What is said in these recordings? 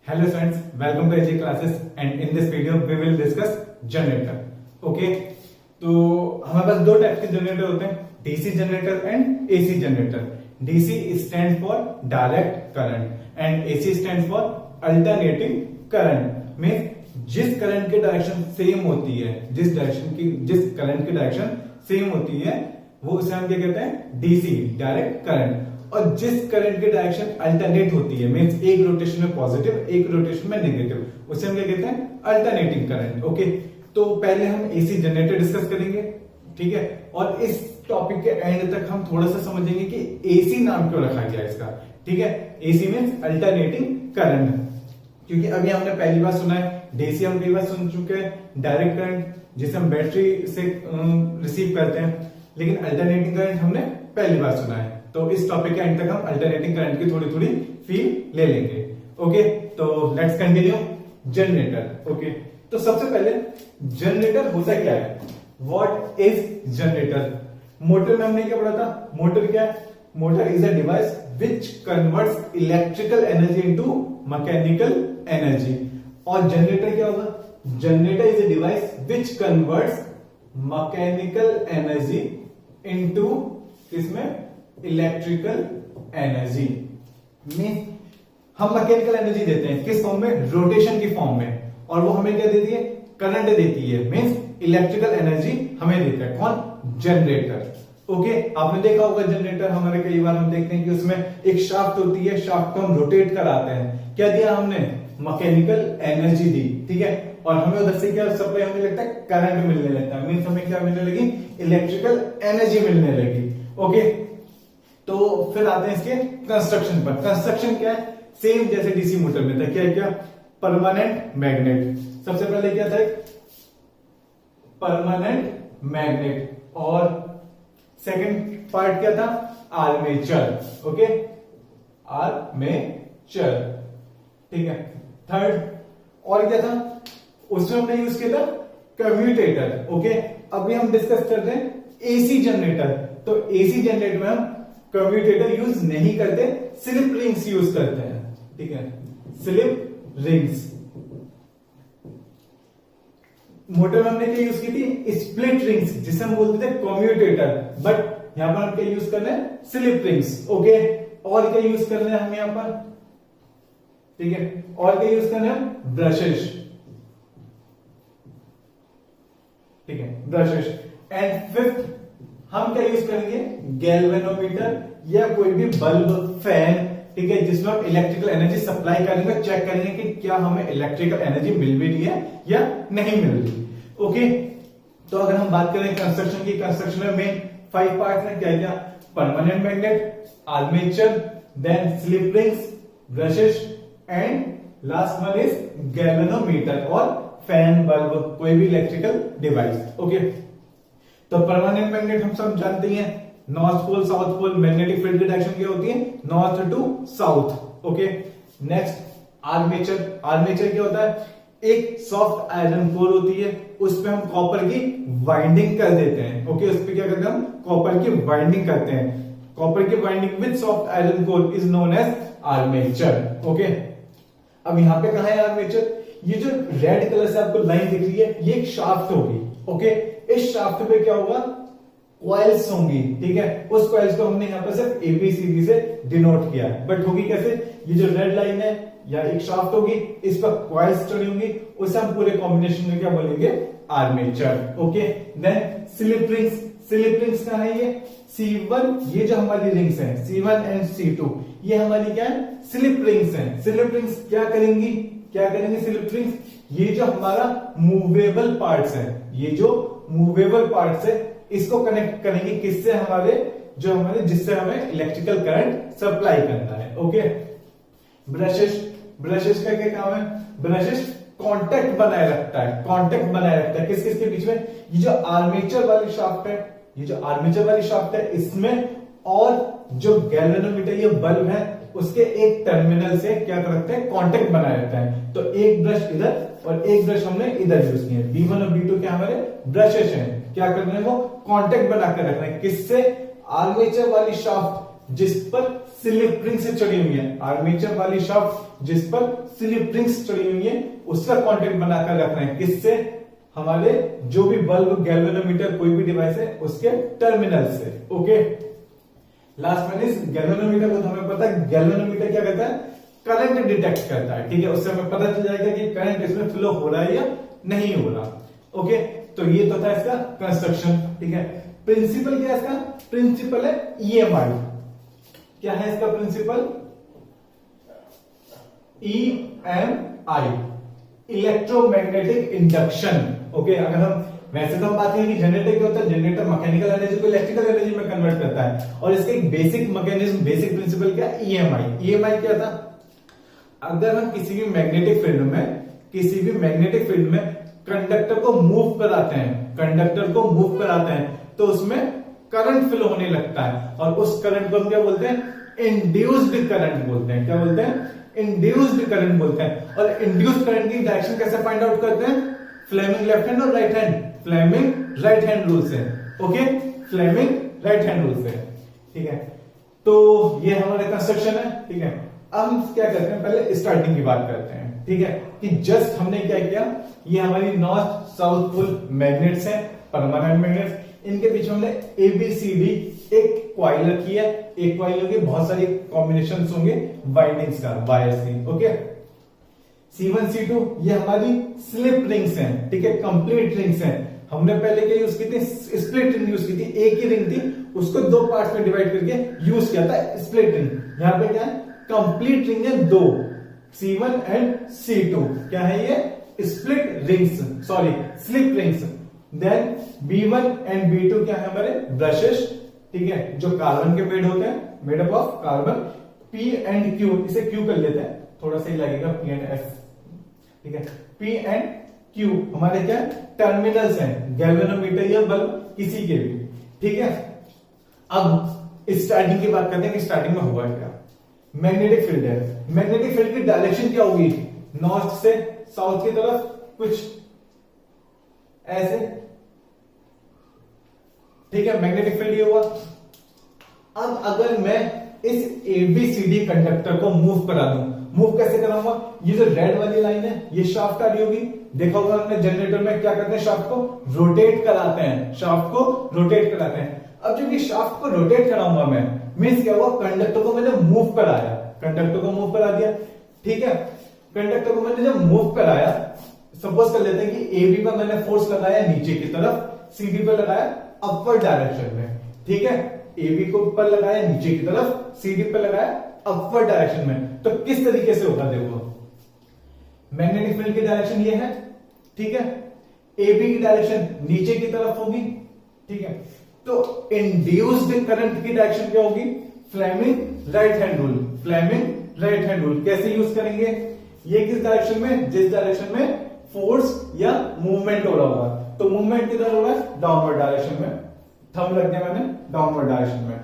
Hello friends, welcome to AG classes and in this video we will discuss generator. Okay, तो हमारे पास दो type के generator होते हैं, DC generator and AC generator. DC stand for direct current and AC stand for alternating current. Means जिस current की direction same होती है, जिस करंट की डायरेक्शन सेम होती है वो उसे हम क्या कहते हैं, डीसी डायरेक्ट करंट. और जिस करंट की डायरेक्शन अल्टरनेट होती है, मींस एक रोटेशन में पॉजिटिव एक रोटेशन में नेगेटिव, उसे हम क्या कहते हैं, अल्टरनेटिंग करंट. ओके, तो पहले हम एसी जनरेटर डिस्कस करेंगे, ठीक है. और इस टॉपिक के एंड तक हम थोड़ा सा समझेंगे कि एसी नाम क्यों रखा गया इसका. ठीक है, एसी मींस अल्टरनेटिंग करंट, क्योंकि अभी हमने पहली बार सुना है. डीसी हम कई बार सुन चुके हैं, डायरेक्ट करंट जिसे हम बैटरी से रिसीव करते हैं, लेकिन अल्टरनेटिंग करंट हमने पहली बार सुना है. तो इस टॉपिक के एंड तक हम अल्टरनेटिंग करंट की थोड़ी थोड़ी फील ले लेंगे. ओके, तो लेट्स कंटिन्यू. जनरेटर. ओके, तो सबसे पहले जनरेटर होता क्या है, व्हाट इज जनरेटर. मोटर में हमने क्या पढ़ा था, मोटर क्या है, motor is a device which converts electrical energy into mechanical energy. और जनरेटर क्या होगा, generator is a device which converts mechanical energy into किसमें, इलेक्ट्रिकल एनर्जी. मीन हम मैकेनिकल एनर्जी देते हैं किस फॉर्म में, रोटेशन की फॉर्म में, और वो हमें क्या देती है, करंट देती है. मीन्स इलेक्ट्रिकल एनर्जी हमें देता है कौन, जनरेटर. ओके, आपने देखा होगा जनरेटर हमारे कई बार हम देखते हैं कि उसमें एक शाफ्ट होती है, शाफ्ट को हम रोटेट कराते हैं. क्या दिया हमने, मैकेनिकल एनर्जी दी. ठीक है, और हमें उधर से क्या सप्लाई होने लगता है, करंट मिलने लगता है. मीन्स हमें क्या मिलने लगी, इलेक्ट्रिकल एनर्जी मिलने लगी. ओके, तो फिर आते हैं इसके कंस्ट्रक्शन पर. कंस्ट्रक्शन क्या है, सेम जैसे डीसी मोटर में था. क्या परमानेंट मैग्नेट. सबसे पहले क्या था, परमानेंट मैग्नेट. और सेकंड पार्ट क्या था, आर्मेचर. Okay, armature. ठीक है, थर्ड और क्या था, उसमें हमने यूज किया था कम्यूटेटर. ओके, अभी हम डिस्कस कर रहे हैं एसी जनरेटर. तो एसी जनरेटर में हम कम्यूटेटर यूज नहीं करते, स्लिप रिंग्स यूज करते हैं. ठीक है, स्लिप रिंग्स. मोटर में हमने क्या यूज की थी, स्प्लिट रिंग्स, जिसे हम बोलते थे कम्यूटेटर. बट यहां पर हम क्या यूज कर रहे हैं, स्लिप रिंग्स. ओके, और क्या यूज कर रहे हैं हम यहां पर, ठीक है, और क्या यूज कर रहे हैं, ब्रशेस. ठीक है, ब्रशेस. एंड फिफ्थ हम क्या यूज करेंगे, गैल्वेनोमीटर या कोई भी बल्ब, फैन. ठीक है, जिसमें हम इलेक्ट्रिकल एनर्जी सप्लाई करेंगे, चेक करेंगे कि क्या हमें इलेक्ट्रिकल एनर्जी मिल भी रही है या नहीं मिल रही. ओके, तो अगर हम बात करें कंस्ट्रक्शन की, कंस्ट्रक्शन में मेन 5 पार्ट में क्या क्या, permanent magnet, armature, then slip rings, brushes and last one is galvanometer और फैन, बल्ब, कोई भी इलेक्ट्रिकल डिवाइस. ओके, तो परमानेंट मैग्नेट हम सब जानते हैं, north pole south pole, magnetic field की डायरेक्शन क्या होती है, north to south. Okay, next armature. Armature क्या होता है, एक सॉफ्ट आयरन कोर होती है, उस पे हम कॉपर की वाइंडिंग कर देते हैं. ओके, उस पे क्या करते हैं, हम कॉपर की वाइंडिंग करते हैं. कॉपर की winding with soft iron core is known as armature. Okay, अब यहां पे कहा है आर्मेचर, ये जो रेड कलर से आपको लाइन दिख रही है, ये एक शाफ्ट होगी. ओके, इस शाफ्ट पे क्या होगा, कॉइल्स होंगी. ठीक है, उस कॉइल्स को हमने यहां पर सिर्फ एबीसीडी से डिनोट किया है. बट होगी कैसे, ये जो रेड लाइन है या एक शाफ्ट होगी, इस पर कॉइल्स चढ़ी होंगी, उसे हम पूरे कॉम्बिनेशन में क्या बोलेंगे, armature. Okay, then slip rings. Slip rings क्या है, ये C1, ये जो हमारी रिंग्स हैं C1 एंड C2, ये हमारी क्या है, स्लिप रिंग्स हैं. स्लिप रिंग्स क्या करेंगी, स्लिप रिंग्स, ये जो हमारा मूवेबल पार्ट्स है, ये जो मूवेबल पार्ट्स है, इसको कनेक्ट करेंगे किससे, हमारे जिससे हमें इलेक्ट्रिकल करंट सप्लाई करना है. Okay, brushes. ब्रशेस का क्या काम है, ब्रशेस कांटेक्ट बनाए रखता है किस किस के बीच में, ये जो आर्मेचर वाली शाफ्ट है, इसमें, और जो गैल्वेनोमीटर ये बल्ब है, उसके एक टर्मिनल से क्या कर रखते हैं, कांटेक्ट बनाए रखता है. तो एक ब्रश इधर और एक ब्रश हमने इधर यूज किया. B1 और B2 क्या हमारे ब्रशेस हैं, क्या कर रहे हैं, वो कांटेक्ट बनाकर रख रहे हैं किससे, आर्मेचर वाली शाफ्ट जिस पर स्लिप रिंग से चढ़ी हुई है, आर्मेचर वाली शाफ्ट जिस पर स्लिप रिंग्स चढ़ी हुई है उसका कांटेक्ट बनाकर रख रहे हैं, किससे, हमारे जो भी बल्ब, गैल्वेनोमीटर, कोई भी डिवाइस है उसके टर्मिनल से। Okay, last one is galvanometer. को तो हमें पता है गैल्वेनोमीटर क्या करता है, करंट डिटेक्ट करता है, ठीक है, उससे हमें पता चल जाएगा कि करंट इसमें फ्लो हो रहा है या नहीं हो रहा। ओके, तो ये तो था इसका कंस्ट्रक्शन, ठीक है। प्रिंसिपल क्या है इसका, प्रिंसिपल है ईएमआई। क्या है इसका principle, EMI, electromagnetic induction. Okay, अगर हम वैसे तो हम बात करें कि जनरेटर क्या होता है, जनरेटर मैकेनिकल एनर्जी को इलेक्ट्रिकल एनर्जी में कन्वर्ट करता है, और इसका एक बेसिक मैकेनिज्म, बेसिक प्रिंसिपल क्या है, ईएमआई। ईएमआई क्या था, अगर हम किसी भी मैग्नेटिक फील्ड में कंडक्टर को मूव कराते हैं, तो उसमें करंट फ्लो होने लगता है, और उस करंट को हम क्या बोलते हैं, इंड्यूस्ड करंट बोलते हैं। क्या बोलते हैं, इंड्यूस्ड करंट बोलते हैं। और इंड्यूस्ड करंट की डायरेक्शन कैसे फाइंड आउट करते हैं, फ्लेमिंग लेफ्ट हैंड और right hand, Fleming right hand rule से। Okay, Fleming right hand rule से, ठीक है। तो ये हमारे कंस्ट्रक्शन है, ठीक है। अब हम क्या करते हैं, पहले स्टार्टिंग की बात करते हैं, ठीक है, कि जस्ट हमने क्या किया, ये हमारी नॉर्थ साउथ पोल मैग्नेट्स हैं, परमानेंट मैग्नेट्स, इनके बीच में हमने ABCD एक क्वाइल रखी है, एक क्वाइल की बहुत सारी कॉम्बिनेशंस होंगे वाइंडिंग्स का, वायर्स की। ओके, C1 C2 ये हमारी स्लिप रिंग्स हैं, ठीक है, कंप्लीट रिंग्स हैं। हमने पहले क्या यूज की थी, स्प्लिट रिंग यूज की थी, एक ही रिंग थी, उसको दो पार्ट्स में डिवाइड करके यूज किया था स्प्लिट रिंग। यहां पे क्या है, कंप्लीट रिंग है दो, C1 एंड C2। क्या है ये, split rings, sorry slip rings. Then B1 and B2 क्या है, हमारे ब्रशेस, ठीक है, जो कार्बन के मेड होते हैं, made up of carbon. P and Q, इसे Q कर लेते हैं, थोड़ा सा ही लगेगा, P एंड S, ठीक है। P एंड Q हमारे क्या टर्मिनल्स हैं, गैल्वेनोमीटर या बल्ब किसी के भी, ठीक है। अब स्टार्टिंग की बात करते हैं कि स्टार्टिंग में हुआ क्या। मैग्नेटिक फील्ड है, मैग्नेटिक फील्ड की डायरेक्शन क्या होगी, नॉर्थ से साउथ की तरफ, कुछ ऐसे, ठीक है, मैग्नेटिक फील्ड ये हुआ। अब अगर मैं इस ABCD कंडक्टर को मूव करा दूं, मूव कैसे कराऊंगा, ये जो रेड वाली लाइन है ये शाफ्ट आ रही होगी, देखा होगा हमने जनरेटर में क्या करते हैं, शाफ्ट को रोटेट कराते हैं, शाफ्ट को रोटेट कराते हैं। अब जब ये शाफ्ट को रोटेट कराऊंगा मैं, मींस क्या हुआ, कंडक्टर को मैंने मूव कराया, कंडक्टर को मूव करा दिया, ठीक है। कंडक्टर को मैंने जब मूव कराया, सपोज कर लेते हैं कि AB पर मैंने फोर्स लगाया नीचे की तरफ, CD पर लगाया अपवर्ड डायरेक्शन में, ठीक है। AB को ऊपर लगाया नीचे की तरफ, CD पर लगाया अपवर्ड डायरेक्शन में, तो किस तरीके से होगा, देखो मैग्नेटिक फील्ड की डायरेक्शन ये है, ठीक है, AB की डायरेक्शन नीचे की तरफ होगी, ठीक है। तो इंड्यूस्ड करंट की डायरेक्शन क्या होगी, Fleming right hand rule, Fleming right hand rule कैसे यूज करेंगे, ये किस डायरेक्शन में, जिस डायरेक्शन में फोर्स या मूवमेंट हो रहा होगा, तो मूवमेंट किधर हो रहा है, डाउनवर्ड डायरेक्शन में, थंब रख दिया मैंने डाउनवर्ड डायरेक्शन में।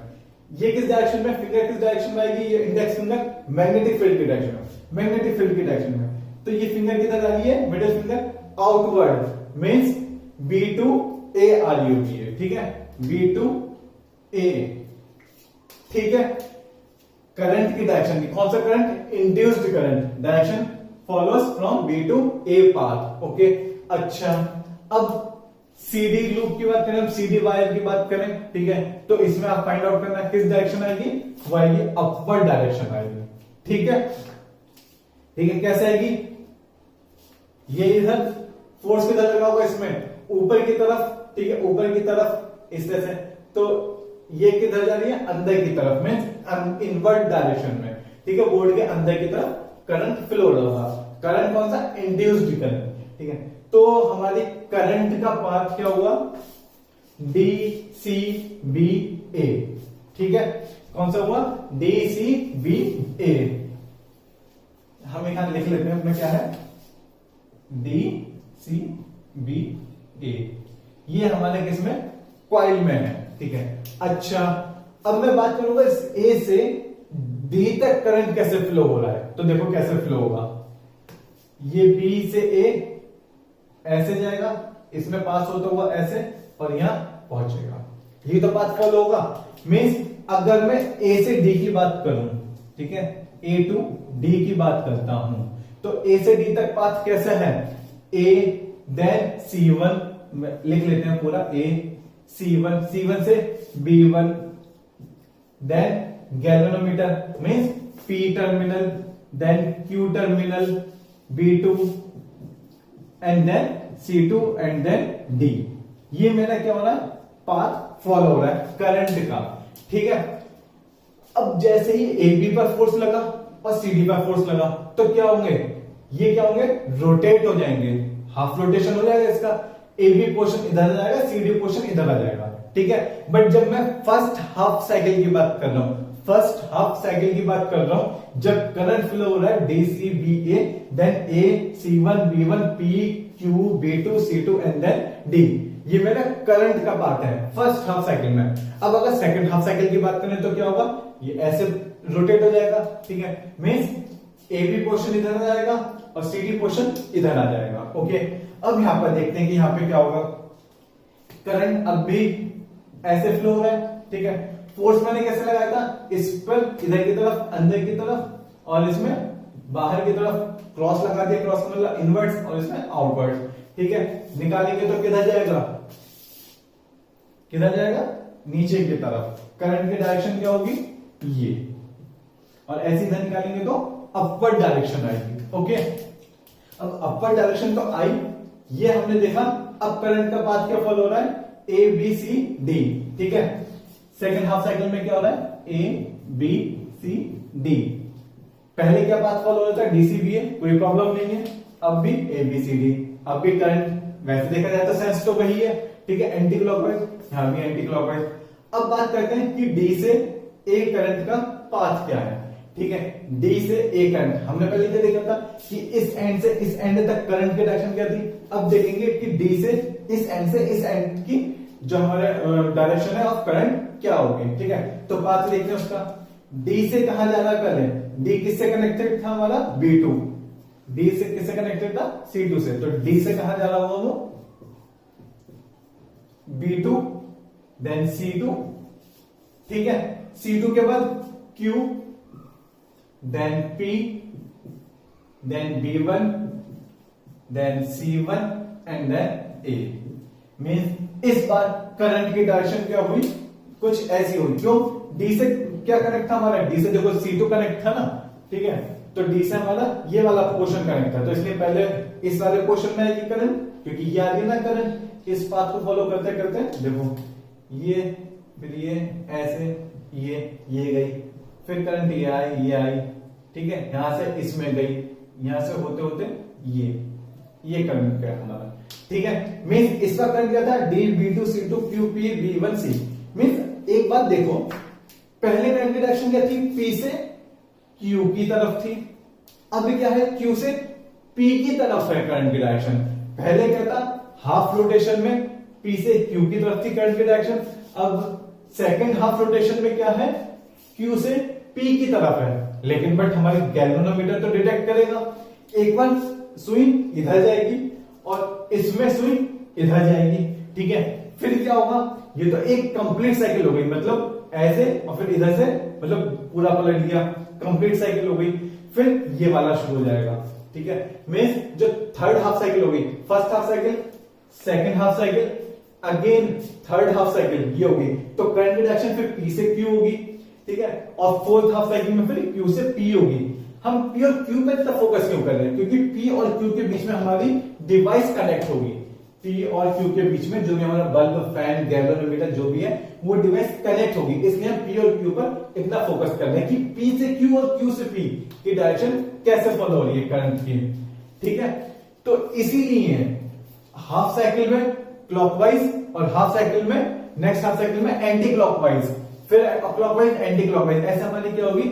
ये किस डायरेक्शन में, फिंगर किस डायरेक्शन में आएगी, ये इंडेक्स फिंगर मैग्नेटिक फील्ड की डायरेक्शन में, मैग्नेटिक फील्ड की डायरेक्शन में। तो ये फिंगर किधर आ रही है, middle finger outward, means B2A आ रही होगी है, ठीक है, B2A, ठीक है। करंट की डायरेक्शन की, कौन सा current, induced current, direction follows from B to A path. Okay, अच्छा, अब CD लूप की बात करें, हम CD वायर की बात करें, ठीक है, तो इसमें आप फाइंड आउट करना किस डायरेक्शन आएगी, वो आएगी अपवर्ड डायरेक्शन आएगी, ठीक है, ठीक है। कैसे आएगी, ये इधर फोर्स किधर लगा होगा, इसमें ऊपर की तरफ, ठीक है, ऊपर की तरफ इस तरह से, तो ये किधर जा रही है, अंदर की तरफ में, इनवर्ट डायरेक्शन में, ठीक है, बोर्ड के अंदर की तरफ करंट फ्लो हो रहा होगा, करंट कौन सा, इंड्यूस्ड करंट, ठीक है। तो हमारी करंट का पाथ क्या हुआ, DCBA, ठीक है, कौन सा हुआ, DCBA। हम यहां लिख लेते हैं अपने क्या है, DCBA, ये हमारे किसमें, क्वाइल में है, ठीक है। अच्छा, अब मैं बात करूंगा इस A से D तक करंट कैसे फ्लो हो रहा है, तो देखो कैसे फ्लो होगा, ये B से A ऐसे जाएगा, इसमें पास होता हुआ ऐसे, और यहां पहुंचेगा, ये तो पाथ फॉलो होगा, मींस अगर मैं ए से डी की बात करूं, ठीक है, ए टू डी की बात करता हूं, तो ए से डी तक पाथ कैसा है, ए देन C1 लिख लेते हैं पूरा, ए C1, C1 से B1, then galvanometer means P terminal, then Q terminal, B2 and then C2 and then D। ये मेरा क्या हो रहा है, पाथ फॉलो हो रहा है करंट का, ठीक है। अब जैसे ही AB पर फोर्स लगा और CD पर फोर्स लगा तो क्या होंगे, ये क्या होंगे, रोटेट हो जाएंगे, हाफ रोटेशन हो जाएगा इसका, AB पोर्शन इधर आ जाएगा, CD पोर्शन इधर आ जाएगा, ठीक है। बट जब मैं फर्स्ट हाफ साइकिल की बात कर रहा हूं, फर्स्ट हाफ साइकिल की बात कर रहा हूं, जब करंट फ्लो हो रहा है DCBA, then A C1 B1 P Q B2 C2 and then D, ये मेरा करंट का पार्ट है फर्स्ट हाफ साइकिल में। अब अगर सेकंड हाफ साइकिल की बात करें तो क्या होगा, ये ऐसे रोटेट हो जाएगा, ठीक है, मींस AB पोर्शन इधर आ जाएगा और CD पोर्शन इधर आ जाएगा, ओके। अब यहां पर देखते हैं कि यहां पे क्या होगा, करंट अब भी ऐसे फ्लो हो रहा है, ठीक है। फोर्स मैंने कैसे लगाया था, इस पर इधर की तरफ, अंदर की तरफ, और इसमें बाहर की तरफ क्रॉस लगा दिया, क्रॉस मतलब इनवर्ट्स, और इसमें आउटवर्ड्स, ठीक है। निकालेंगे तो किधर जाएगा, किधर जाएगा, नीचे की तरफ। करंट की डायरेक्शन क्या होगी, ये, और ऐसे इधर निकालेंगे तो अपवर्ड डायरेक्शन आएगी, ओके। अब अपवर्ड डायरेक्शन तो आई, ये हमने देखा। अब करंट का पाथ क्या फॉलो हो रहा है, ए बी सी डी, ठीक है। सेकेंड हाफ साइकिल में क्या हो रहा है, ए बी सी डी। पहले क्या पाथ फॉलो हो रहा था, डीसीबीए, कोई प्रॉब्लम नहीं है। अब भी ए बी सी डी, अब भी करंट वैसे देखा जाए तो सेंस तो वही है, ठीक है, एंटी क्लॉकवाइज, यहां भी एंटी क्लॉकवाइज। अब बात करते हैं कि डी से ए करंट का पाथ क्या है, ठीक है। डी से ए करंट हमने पहले क्या देखा था कि इस एंड से इस एंड तक करंट की डायरेक्शन क्या थी। अब देखेंगे कि डी से इस एंड की जो हमारे डायरेक्शन है ऑफ करंट क्या होगी, ठीक है। तो पाथ देखते हैं उसका, डी से कहां जाना है, पहले डी किससे कनेक्टेड था हमारा, B2, डी से किससे कनेक्टेड था, C2 से। तो डी से कहां जा रहा होगा वो, B2 देन C2, ठीक है। C2 के बाद Q then P then B1 then C1 and then A। Means इस बार करंट की डायरेक्शन क्या हुई, कुछ ऐसी हुई। क्यों, डी से क्या कनेक्ट था हमारा, डी से देखो C2 कनेक्ट था ना, ठीक है। तो डी से हमारा ये वाला पोर्शन कनेक्ट था, तो इसलिए पहले इस वाले पोर्शन में आएगी करंट, क्योंकि ये आ रही है ना करंट। इस पाथ को फॉलो करते करते देखो ये, फिर ये ऐसे, ये गई, फिर करंट ये आई, ठीक है। यहां से इसमें गई, यहां से होते होते ये करंट क्या हमारा, ठीक है। मींस इसका करंट क्या था, D B2 C2 Q P B1 C। Means एक बात देखो, पहले करंट की डायरेक्शन क्या थी, P से Q की तरफ थी। अब क्या है, Q से P की तरफ है करंट की डायरेक्शन। पहले क्या था, हाफ रोटेशन में P से Q की तरफ थी करंट की डायरेक्शन। अब सेकंड हाफ रोटेशन में क्या है, Q से P की तरफ है। लेकिन बट हमारे गैल्वेनोमीटर तो डिटेक्ट करेगा, एक बार सुई इधर जाएगी और इसमें सुई इधर जाएगी, ठीक है। फिर क्या होगा, ये तो एक कंप्लीट साइकिल हो गई, मतलब ऐसे और फिर इधर से, मतलब पूरा पलट दिया, कंप्लीट साइकिल हो गई। फिर ये वाला शुरू हो जाएगा, ठीक है। मींस जो थर्ड हाफ साइकिल हो गई, first half cycle, second half cycle, again third half cycle, ये होगी। तो करंट की डायरेक्शन फिर P से Q होगी, ठीक है। और फोर्थ हाफ साइकिल में फिर Q से P होगी। हम P और Q पे इतना फोकस क्यों कर रहे हैं, क्योंकि P और Q के बीच में हमारी डिवाइस कनेक्ट होगी। P और Q के बीच में जो भी हमारा बल्ब, फैन, गैल्वेनोमीटर जो भी है वो डिवाइस कनेक्ट होगी। इसलिए हम P और Q पर इतना फोकस कर रहे हैं कि P से Q और Q से P की डायरेक्शन कैसे फॉलो हो रही है करंट की, ठीक है। तो इसीलिए हाफ साइकिल में क्लॉकवाइज और हाफ साइकिल में, नेक्स्ट हाफ साइकिल में एंटी क्लॉकवाइज, फिर क्लॉकवाइज एंटी क्लॉकवाइज, ऐसा हमारी क्या होगी,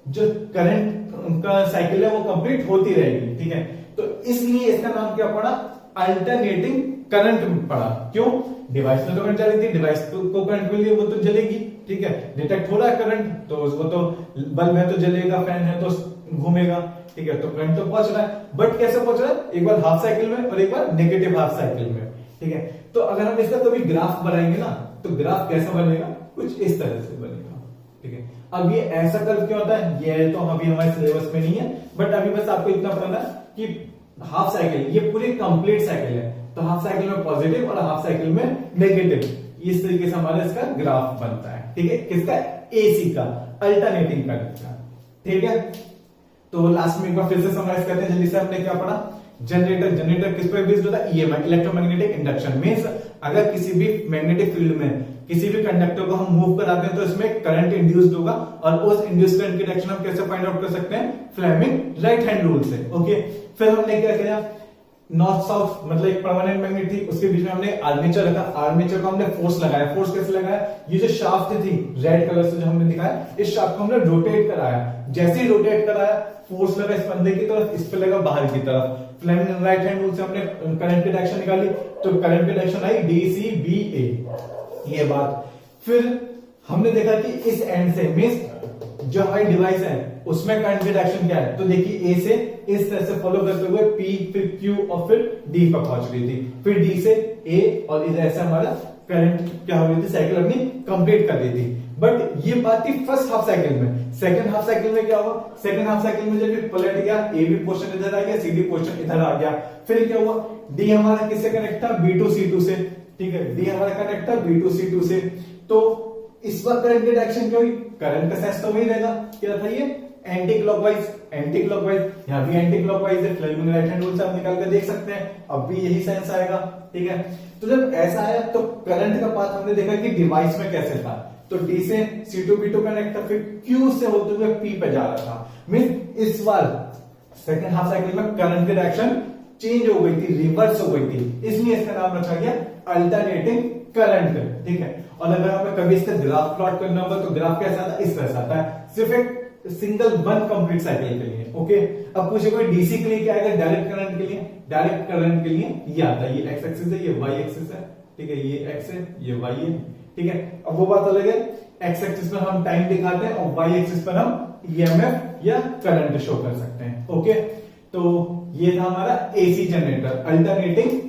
जो करंट का साइकिल है वो कंप्लीट होती रहेगी, ठीक है। तो इसलिए इसका नाम क्या पड़ा, अल्टरनेटिंग करंट पड़ा। क्यों, डिवाइस में तो करंट चली थी, डिवाइस को करंट मिल गई, वो तो जलेगी, ठीक है। डिटेक्ट हो रहा है करंट, तो वो तो बल्ब है तो जलेगा, फैन है तो घूमेगा, ठीक है। तो करंट तो पहुंच रहा है, बट कैसे पहुंच रहा है, एक बार हाफ साइकिल में और एक बार नेगेटिव हाफ साइकिल में, ठीक है। तो अगर हम इसका कभी ग्राफ बनाएंगे ना, तो ग्राफ कैसा बनेगा, कुछ इस तरह से बनेगा, ठीक है। अब ये ऐसा कर्व क्यों होता है, ये तो अभी हमारे सिलेबस में नहीं है, बट अभी बस आपको इतना पता है कि हाफ साइकिल, ये पूरी कंप्लीट साइकिल है, तो हाफ साइकिल में पॉजिटिव और हाफ साइकिल में नेगेटिव, इस तरीके से हमारा इसका ग्राफ बनता है। ठीक है, किसका, एसी का, अल्टरनेटिंग करंट का। ठीक है, तो लास्ट में एक बार फिर से समराइज करते हैं जल्दी से। हमने क्या पढ़ा, जनरेटर किस पर बेस्ड होता है, ईएमआई, इलेक्ट्रोमैग्नेटिक इंडक्शन। मींस अगर किसी भी मैग्नेटिक फील्ड में किसी भी कंडक्टर को हम मूव कराते हैं तो इसमें करंट इंड्यूस्ड होगा, और उस इंड्यूस्ड करंट की डायरेक्शन हम कैसे फाइंड आउट कर सकते हैं, फ्लेमिंग राइट हैंड रूल से। ओके, फिर हमने क्या किया, नॉर्थ साउथ मतलब एक परमानेंट मैग्नेट थी, उसके बीच में हमने आर्मेचर रखा, आर्मेचर को हमने फोर्स लगाया। फोर्स कैसे लगाया, ये जो शाफ्ट थी रेड कलर से जो हमने दिखाया, इस शाफ्ट को हमने रोटेट कराया। जैसे ही रोटेट कराया, फोर्स लगा इस बंदे की तरफ, इस पे लगा बाहर की तरफ। फ्लेमिंग राइट हैंड रूल से हमने करंट की डायरेक्शन निकाली, तो करंट की डायरेक्शन आई DCBA, ये बात। फिर हमने देखा कि इस एंड से मींस जो हमारी डिवाइस है उसमें करंट की डायरेक्शन क्या है, तो देखिए ए से इस तरह से फॉलो करते हुए पी, फिर क्यू और फिर डी पर पहुंच रही थी, फिर डी से ए, और इधर ऐसे हमारा करंट क्या हो रही थी, साइकिल अपनी कंप्लीट कर दी थी। बट ये बात थी फर्स्ट हाफ साइकिल में। सेकंड हाफ साइकिल में क्या हुआ, सेकंड हाफ साइकिल में जब पलट गया, ए बी पोर्शन इधर आ गया, सी डी पोर्शन इधर आ गया, फिर क्या हुआ, डी हमारा किससे कनेक्ट था, B2C2 से। ठीक है, डी हमारा कनेक्ट था B2C2 से। तो इस बार करंट की डायरेक्शन क्या हुई, करंट का सेंस तो वही रहेगा, क्या था ये, एंटी क्लॉकवाइज। एंटी क्लॉकवाइज, यहाँ भी एंटी क्लॉकवाइज है, फ्लेमिंग राइट हैंड रूल से आप निकाल कर देख सकते हैं, अब भी यही सेंस आएगा। ठीक है, तो जब ऐसा आया तो करंट का पाथ हमने देखा कि डिवाइस में कैसे था, तो डी से C2 B2 कनेक्ट था, फिर Q से होते हुए P पे जा रहा था। मीन इस बार सेकंड हाफ साइकिल में करंट की डायरेक्शन चेंज हो गई थी, रिवर्स हो गई थी, इसलिए इसका नाम रखा गया अल्टरनेटिंग करंट। ठीक है, और अगर हमें कभी इसका ग्राफ प्लॉट करना होगा तो ग्राफ कैसा आता है, इस तरह से आता है, सिर्फ एक सिंगल वन कंप्लीट साइकिल के लिए। ओके, अब पूछे कोई डीसी के लिए क्या आएगा, डायरेक्ट करंट के लिए, डायरेक्ट करंट के लिए ये आता है, ये एक्स एक्सिस है, ये वाई एक्सिस है। ठीक है, ये एक्स है, ये वाई है। ठीक है, अब वो बात अलग है, एक्स एक्सिस पर हम टाइम दिखाते हैं और वाई एक्सिस पर हम ईएमएफ या करंट शो कर सकते हैं। ओके, तो ये था हमारा AC generator, alternating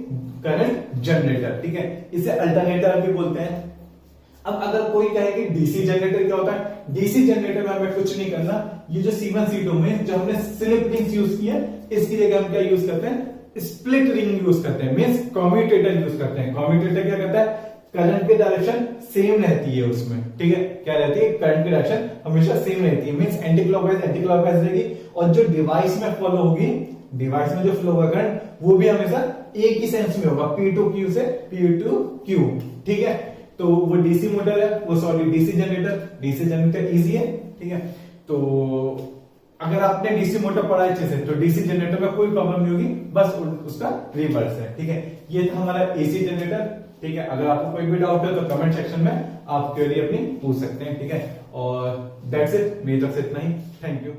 current generator. ठीक है, इसे अल्टरनेटर भी बोलते हैं। अब अगर कोई कहे कि डीसी जनरेटर क्या होता है, डीसी जनरेटर में हमें कुछ नहीं करना, ये जो C1 C2 में जो हमने स्लिप रिंग्स यूज किए, इसकी जगह हम क्या यूज करते हैं, स्प्लिट रिंग यूज करते हैं, मींस कम्यूटेटर यूज करते हैं। कम्यूटेटर क्या करता है, करंट की डायरेक्शन सेम रहती है उसमें। ठीक है, क्या रहती है, करंट की डायरेक्शन हमेशा सेम रहती है, मींस एंटी क्लॉकवाइज रहेगी, और जो डिवाइस में फॉलो होगी, डिवाइस में जो फ्लो होगा करंट, वो भी हमेशा एक ही सेंस में होगा, P to Q से P to Q। ठीक है, तो वो डीसी मोटर है, वो सॉरी डीसी जनरेटर इजी है। ठीक है, तो अगर आपने डीसी मोटर पढ़ा अच्छे से तो डीसी जनरेटर में कोई प्रॉब्लम नहीं होगी, बस उसका रिवर्स है। ठीक है, ये था हमारा एसी जनरेटर। ठीक है, अगर आपको कोई भी डाउट है तो कमेंट सेक्शन में आप क्वेरी अपनी पूछ सकते हैं। ठीक है, और दैट्स इट, मेरी तरफ से इतना ही। Thank you.